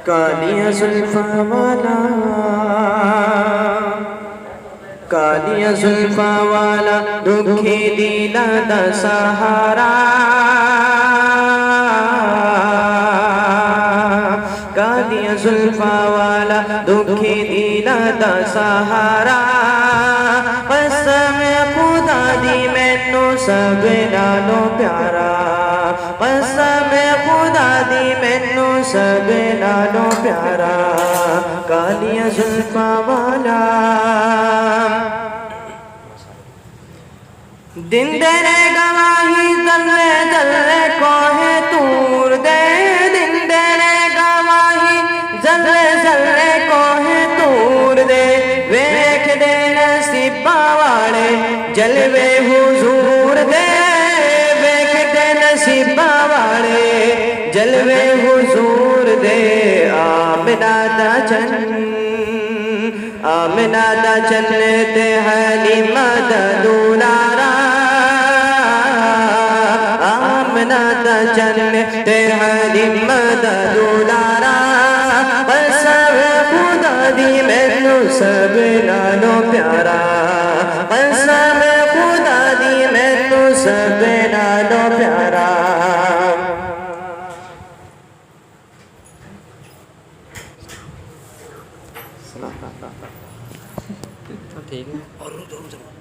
कालिया जुल्फा वाला, कालिया जुल्फा वाला दुखी दिला दा सहारा, कालिया जुल्फा वाला दुखी दिला दा सहारा। कसम खुदा दी मैनू सब नालों प्यारा, कसम खुदा दी मैनू सब नालों प्यारा। कालिया जुल्फा वाला दिन देने गवाही जल्ले जल्ले कोहे तूर दे, दिन देने गवाही जल्ले जल्ले कोहे तूर दे। वेख दे नसीबा वाले जलवे हुजूर दे, वेख दे नसीबा वाले जलवे हुजूर दे। आमिना दा चन्न, आमिना दा चन्न ते हलीमा दा दुलारा, आमिना दा चन्न ते हलीमा दा दुलारा। कसम खुदा दी मैनू सब नालों प्यारा, कसम खुदा दी मैनू सब नालों प्यारा। ठीक है।